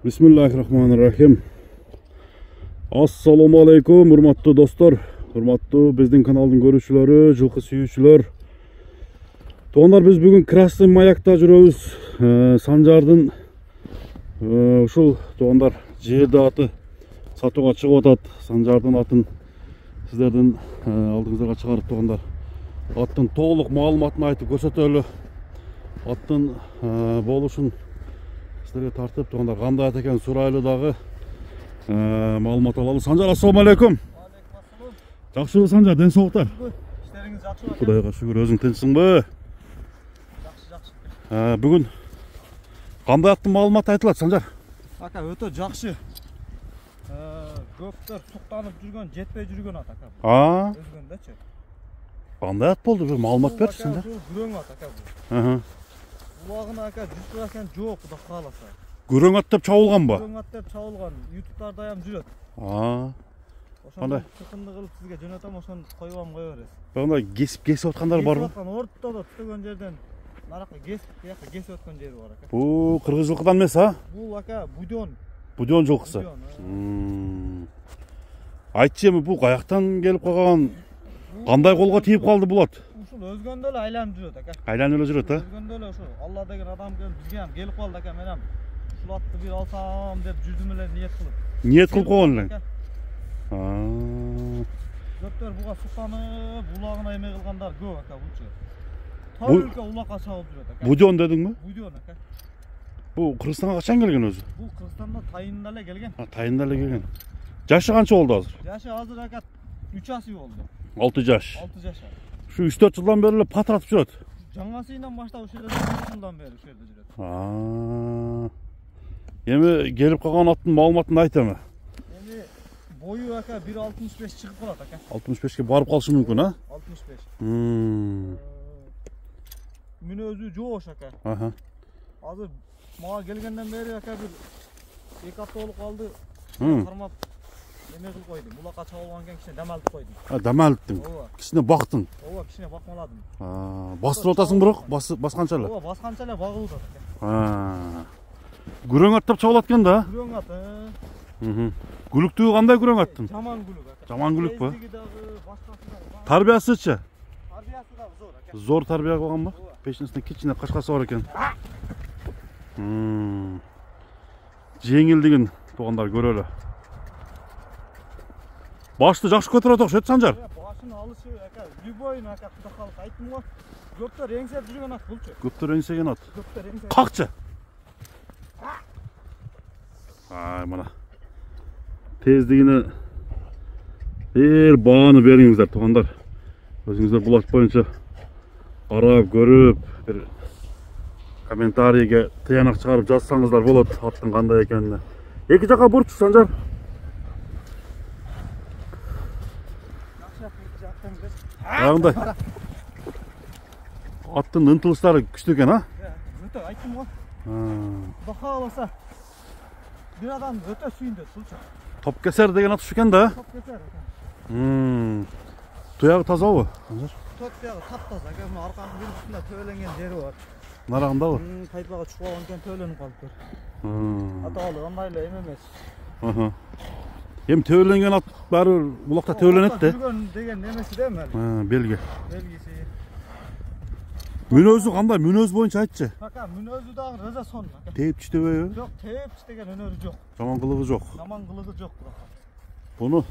Bismillahirrahmanirrahim. Assalamu alaikum, hurmatlı dostlar, hurmatlı bizden kanalın görüşçüleri, жылқы сүйүүчүлөр. Toğanlar biz bugün Krasный Маякта жүрөбүz. Санжардын ушул тоğanlar жерди аты сатууга чыгып атат. Санжардын атын сиздердин алдыңыздарга чыгарып тоğanlar. Аттын толук маалыматын айтып көрсөтөлү. Аттын болушун сіздерге тартып тоğanlar кандай ат экенин сурайлы дагы маалымат алалы. Санжар, ассаламу алейкум. Жакшыбы Санжар, ден соолуктар? İşleriniz жакшы ба? Кудайга шүгүр, өзүң тынчсыңбы? Жакшы. Бүгүн кандай аттын маалыматы айтылат, Санжар? Ака, өтө жакшы. Көптөр суктанып жүргөн, жетпей жүргөн ат ака. Өзгөндөчү. Кандай ат болду? Бир маалымат берчи, Санжар. Күрөң ат ака бул. Булагына ака 100% жок, Кудай кааласа. Күрөң ат деп чабылганбы? Күрөң ат деп чабылган. YouTube'да дайым жүрөт. Кандай? Чыкынды кылып сизге жөнөтөм, ошону коюп бересиз. Кандай кесип аткандар барбы? Ортодо түтөгөн жерден наракка кесип өткөн жери бар ака. Бул кыргыз жылкыдан эмес, а? Бул ака будон. Будон жылкысы. Айтчы, эми бул каяктан келип калган? Кандай колго тийип калды бул ат? Ушул өзгөндө эле айланып жүрөт ака. Айланып эле жүрөт, а? Өзгөндө эле ошо Алла деген адам бизге ham келип калды ака. Мен ham ушул атты бир алсам деп жүрдүм эле ниет кылып. Ниет кылып койгон элең. Көптөр буга суктанып, булагына эме кылгандар көп ака булчу. Тауылка улакка чабып жүрөт ака. Будон дедиңби? Будон ака. Бул Кыргызстанга качан келген өзү? Бул Кыргызстанда тайында эле келген. Тайында эле келген. Жашы канча болду азыр? Жашы азыр ака 3 асы болду. 6 жаш. 6 жаш. Ушу 3-4 жылдан бери эле патратып жүрөт. Жаңасынан баштап ушул жерде 3 жылдан бери ушул жерде жүрөт. Эми келип калган аттын маалыматын айт эми. Эми бою ака 1.65 чыгып калат ака. 65ке барып калышы мүмкүн, а? 65. Мүнөзү жоош ака. Азыр мага келгенден бери ака бир 2 апта болуп калды. Кармап эме кылып койдум. Булакка чабылган экен, кичине дам алып койдум. Дам алыптың. Кичине бактың. Кичине бакмаладым. Бастырып атасың бирок, басканча эле. Басканча эле багылып атат ака. Күрөң ат деп чабылат экен да? Күрөң ат. Күлүктүгү кандай күрөң аттын? Жаман күлүк ака. Жаман күлүкпү? Башкасы да. Тарбиясычы? Тарбиясы да зор ака. Зор тарбия кылганбы? Пешинесинде кичине кашкасы бар экен. Жеңилдигин тоğanдар көрөлү. Башты жакшы көтөрөт окшойт, Санжар. Башын алышы ака, любойун ака Кудай калса айттым го. Көптөр эңсеп жүргөн ат булчу. Көптөр эңсеген ат. Көптөр эңсеп. Какчы? Мына. Тездигине бааны бериңиздер тоğanдар. Өзүңүздөр бул ат боюнча карап, көрүп, бир комментарийге тыянак чыгарып жазсаңыздар болот аттын кандай экенине. Эки жака бурчу, Санжар. Кандай? Аттын ынтылыштары күчтүү экен, а? Өтө айттым го. Кудай кааласа бир адам өтө сүйүндү булчу. Топкесер деген ат ушу экен да? Топкесер. Туягы тазабы, Санжар? Туягы таптаза, ака, мына арканын бир үстүндө төбөлөнгөн жери бар. Нарагындабы? Кайтпага чыгып алган экен, төбөлөнүп калыптыр. Аталы андай эле эме эмес. Эми төбөлөнгөн ат баары булакта төбөлөнөт да. Жүргөн деген немеси да эми. Белги. Белгиси. Мүнөзү кандай? Мүнөз боюнча айтчы. Ака, мүнөзү дагы рыза сон. Тээпчи төбөбү? Жок, тээпчи деген өнөрү жок. Жаман кылыгы жок. Жаман кылыгы жок. Буну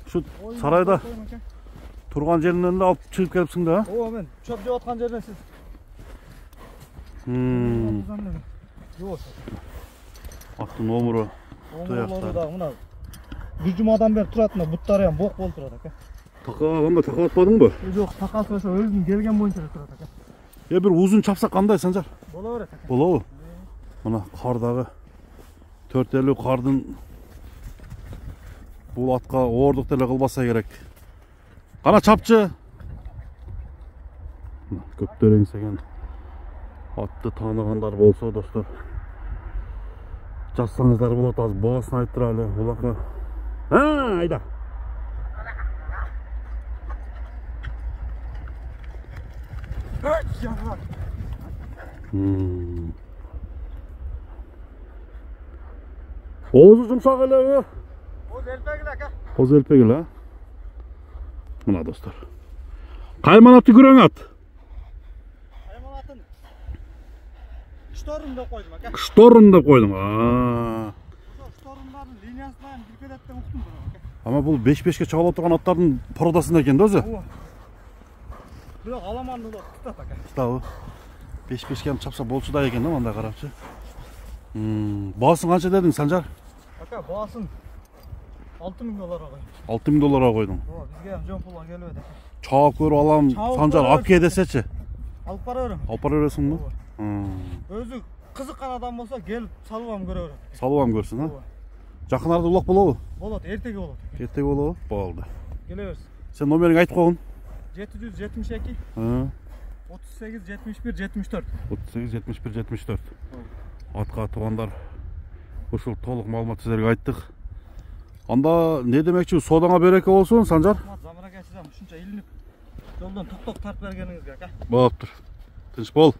ушу сарайда турган жеринен эле алып чыгып келипсиң да? Мен чөп жеп аткан жерден сиз. Аттын омуру. Омурлору да мына бир жумадан бери турат, мына буттары ham бок болуп турат ака. Такаганда такалатпадыңбы? Жок, такалса ошо өзүнүн келген боюнча турат ака. Бир узун чапсак кандай, Санжар? Боло берет ака. Болобу? Мына кардагы 4-50 кардын бул атка оордук деле кылбаса керек. Кана чапчы. Көптөр эңсеген атты тааныгандар болсо, достор, жазсаңыздар болот. Азыр баасын айттыралы булакка. Айда. Oğuzu жұмсақ эле. O zelpegil aka. Oğuz elpegil ha. Mına dostlar. Kaymanatı güren at. Hayvanatın ştorunda koydum aka. Ştorun dep koydum. Aa. Ştorunların liniyasından bir kedetten uqtum bunu aka. Ama bu 5-5'ke çağıla oturgan attardın parodasında eкен de özü. Bu alamanlı da tutat aka. Tutabı. 5-5'ke çapsa bolçu da eken de manda karapçı. Bağısın kança dedin Sancar? Aka bağısın 6.000 dolara koydum. 6.000 dolara koydum. Bizge hem jön pullar gelmedi. Çağ körüp alam Çağ Sancar körüp- apke deseçi. Alıp para verem. Al para veresin mi? Özü kızıkkan adam bolsa gelip salıbam göre verem. Salıbam görsün ha. Жақын арада улак болобу? Болады, ertege болады. Ertege болобу? Болду. Gele versin. Sen номериңди айтып койгун. 772 38 71 74. 38 71 74. Атка туугандар ушул толук маалымат силерге айттык. Анда не демекчи, содаңа береке болсун, Санжар? Заман aka sizden şuncha ilinip yoldan tok tok tartып бергениңизге aka. Болуптур. Тынч бол.